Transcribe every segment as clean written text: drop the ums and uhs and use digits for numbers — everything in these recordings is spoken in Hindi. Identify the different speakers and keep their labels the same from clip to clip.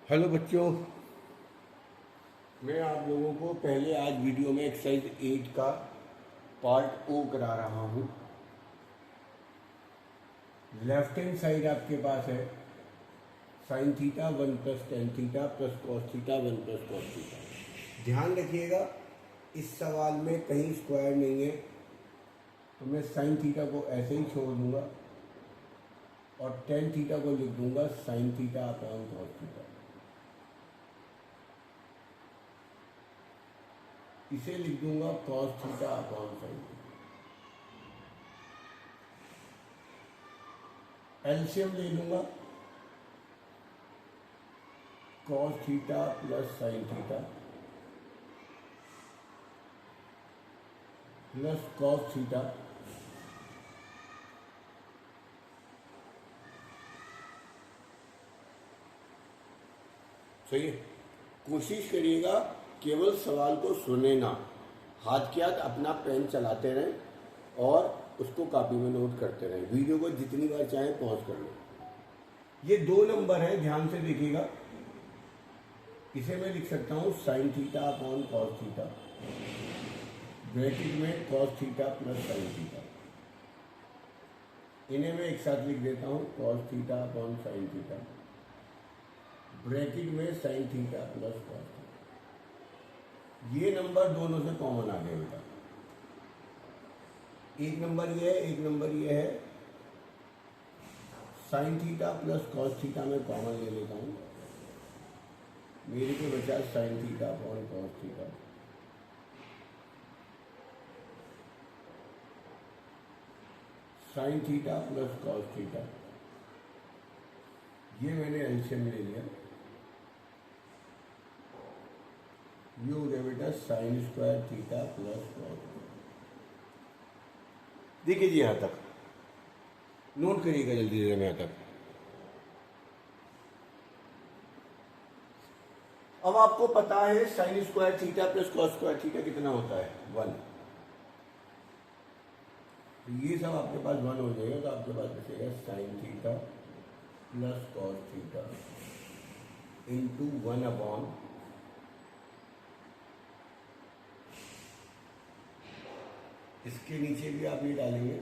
Speaker 1: हेलो बच्चों, मैं आप लोगों को पहले आज वीडियो में एक्सरसाइज 8 का पार्ट ओ करा रहा हूँ। लेफ्ट हैंड साइड आपके पास है sine theta 1 plus tan theta plus cos theta 1 plus cos theta. ध्यान रखिएगा, इस सवाल में कहीं स्क्वायर नहीं है, तो मैं साइन थीटा को ऐसे ही छोड़ दूंगा और टेन थीटा को लिख दूंगा sign theta upon cos theta. इसे लिख दूंगा cos theta upon sine theta. LCM ले लूंगा, cos theta plus sine theta plus cos theta सही है। कोशिश करिएगा केवल सवाल को सुने ना, हाथ के हाथ अपना पेन चलाते रहें और उसको कॉपी में नोट करते रहें। वीडियो को जितनी बार चाहे पॉज कर लो। ये 2 नंबर है, ध्यान से देखिएगा। इसे मैं लिख सकता हूँ sine theta upon cos theta, bracket में cos theta plus sine theta. इन्हें मैं एक साथ लिख देता हूँ cos theta upon sine theta, bracket में sine theta plus cos theta. ये नंबर दोनों से कॉमन आ गए बेटा। एक नंबर ये है, एक नंबर ये है। Sign theta plus cos theta में कॉमन ले लेता हूँ। मेरे को बचा sign theta upon cos theta. Sign theta plus cos theta, ये मैंने एलसीएम ले लिया। ये हो गया बेटा sign square theta plus cos. देखिए जी, यहां तक नोट करिएगा जल्दी से। यहां तक अब आपको पता है sine square theta plus cos square theta कितना होता है, 1। ये सब आपके पास 1 हो जाएगा, तो आपके पास बचेगा sign theta plus cos theta into 1 upon इसके नीचे भी आप ये डालेंगे,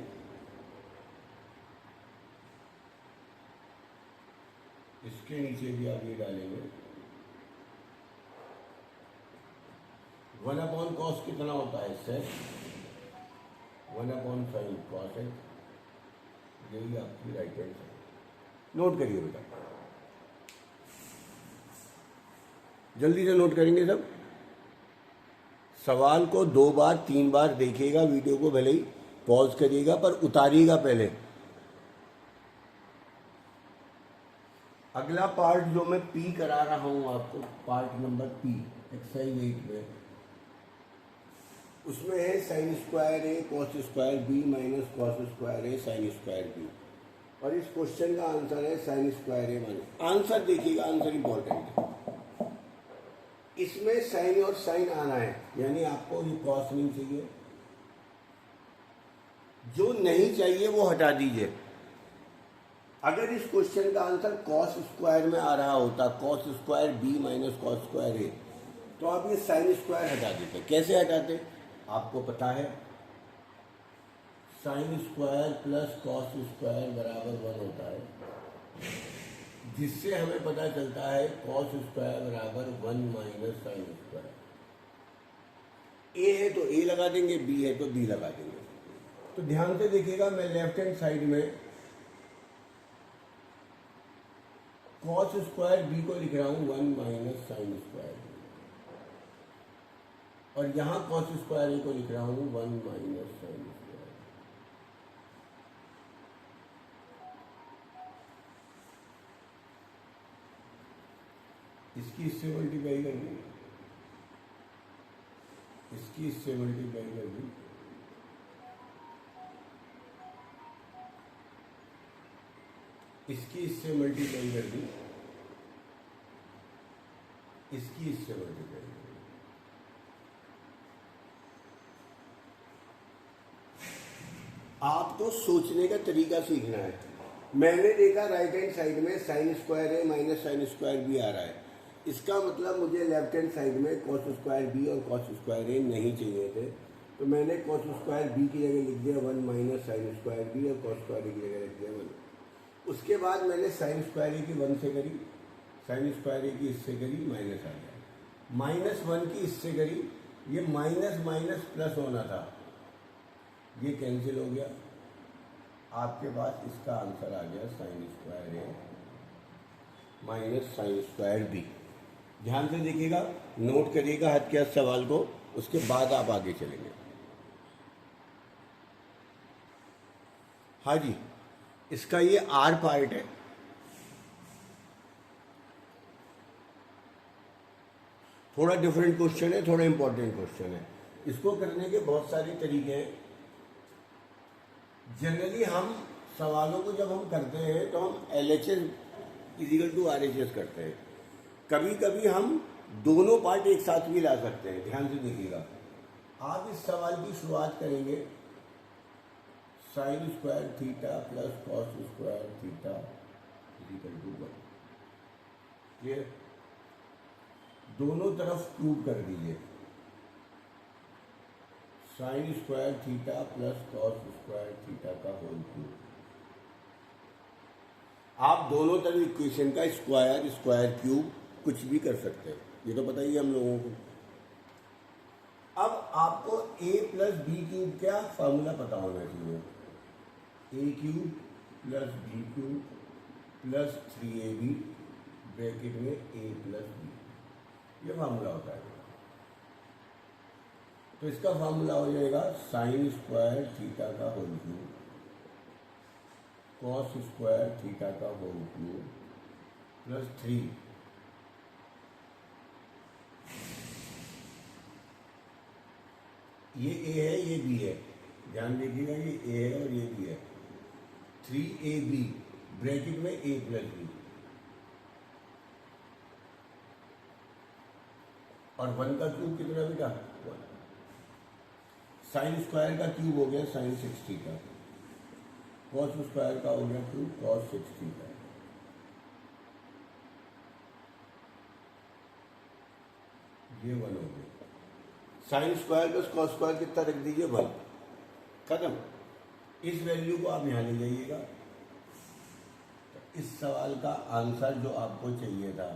Speaker 1: इसके नीचे भी आप ये डालेंगे। 1 अपॉन कॉस कितना होता है, सेक। 1 अपॉन साइन कॉस है। यही आपकी राइट हैंड साइड। नोट करिए बेटा, जल्दी से नोट करेंगे सब। सवाल को 2 बार 3 बार देखिएगा, वीडियो को भले ही पॉज करिएगा पर उतारिएगा पहले। अगला पार्ट जो मैं पी करा रहा हूं आपको, पार्ट नंबर पी एक्सरसाइज 8 में, उसमें है sine square A cos square B minus cos square A sine square B. और इस क्वेश्चन का आंसर है sine square A minus. Answer देखिएगा, आंसर इंपॉर्टेंट है। इसमें साइन और साइन आना है, यानी आपको ये कॉस नहीं चाहिए, जो नहीं चाहिए वो हटा दीजिए। अगर इस क्वेश्चन का आंसर कॉस स्क्वायर में आ रहा होता, cos square B minus cos square A, तो आप ये साइन स्क्वायर हटा देते। कैसे हटाते आपको पता है, sine square plus cos square बराबर 1 होता है, जिससे हमें पता चलता है कॉस स्क्वायर बराबर 1 माइनस साइन स्क्वायर। ए है तो ए लगा देंगे, बी है तो बी लगा देंगे। तो ध्यान से देखिएगा, मैं लेफ्ट हैंड साइड में कॉस स्क्वायर बी को लिख रहा हूं 1 माइनस साइन स्क्वायर, और यहां कॉस स्क्वायर ए को लिख रहा हूं 1 माइनस साइन स्क्वायर। इसकी इससे मल्टीप्लाई कर दी, इसकी इससे मल्टीप्लाई कर दी, इसकी इससे मल्टीप्लाई कर दी, इसकी इससे मल्टीप्लाई कर दी। आपको सोचने का तरीका सीखना है। मैंने देखा राइट हैंड साइड में sign square A minus sign square B आ रहा है, इसका मतलब मुझे लेफ्ट हैंड साइड में कॉस स्क्वायर बी और कॉस स्क्वायर ए नहीं चाहिए थे, तो मैंने कॉस स्क्वायर बी की जगह लिख दिया 1 माइनस साइन स्क्वायर बी और कॉस स्क्वायर ए की जगह लिख दिया 1। उसके बाद मैंने साइन स्क्वायर ए की 1 से करी, साइन स्क्वायर ए की इससे करी, माइनस आ गया, -1 की इससे करी, ये माइनस माइनस प्लस होना था, ये कैंसिल हो गया, आपके पास इसका आंसर आ गया sign square A minus sign square B. ध्यान से देखिएगा, नोट करिएगा हद के हद सवाल को, उसके बाद आप आगे चलेंगे। हाँ जी, इसका ये आर पार्ट है, थोड़ा डिफरेंट क्वेश्चन है, थोड़ा इंपॉर्टेंट क्वेश्चन है। इसको करने के बहुत सारे तरीके हैं। जनरली हम सवालों को जब हम करते हैं तो हम LHS = RHS करते हैं। कभी कभी हम दोनों पार्ट एक साथ भी ला सकते हैं। ध्यान से देखिएगा, आप इस सवाल की शुरुआत करेंगे sign square theta plus cos square theta = 1। ये दोनों तरफ क्यूब कर दीजिए, sign square theta plus cos square theta का होल क्यूब। आप दोनों तरफ इक्वेशन का स्क्वायर स्क्वायर क्यूब कुछ भी कर सकते हैं, ये तो पता ही है हम लोगों को। अब आपको a प्लस बी क्यूब क्या फार्मूला पता होना चाहिए, a cube plus B cube plus 3ab bracket में a प्लस बी, ये फार्मूला होता है। तो इसका फार्मूला हो जाएगा साइन स्क्वायर थीटा का whole cube cos square theta का होल क्यूब प्लस 3 ये a है ये b है, ध्यान देखिएगा, ये a है और ये b है, 3ab ब्रैकेट में a प्लस बी, और 1 का क्यूब कितना बेटा 1। साइन स्क्वायर का क्यूब हो गया साइन 60 का, कॉस स्क्वायर का हो गया क्यूब कॉस 60 का, ये 1 हो गया। Sine square plus cos square कितना रख दीजिए 1, खत्म। इस वैल्यू को आप यहाँ ले जाइएगा, तो इस सवाल का आंसर जो आपको चाहिए था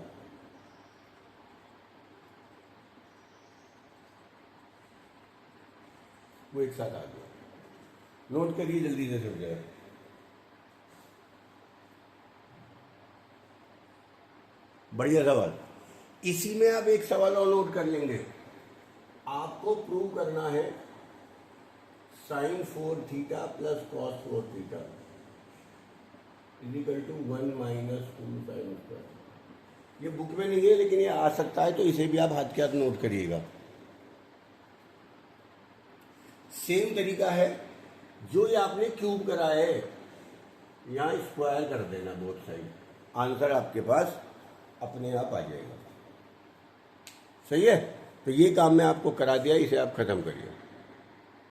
Speaker 1: वो एक साथ आ गया। नोट करिए जल्दी से छुट जाए। बढ़िया सवाल। इसी में आप एक सवाल और नोट कर लेंगे। आपको प्रूव करना है sine 4 theta plus cos 4 theta = 1 minus 2 sine square. ये बुक में नहीं है लेकिन ये आ सकता है, तो इसे भी आप हाथ के हाथ नोट करिएगा। सेम तरीका है, जो ये आपने क्यूब करा है यहाँ स्क्वायर कर देना बोथ साइड, आंसर आपके पास अपने आप आ जाएगा। सही है, तो ये काम मैं आपको करा दिया, इसे आप खत्म करिए।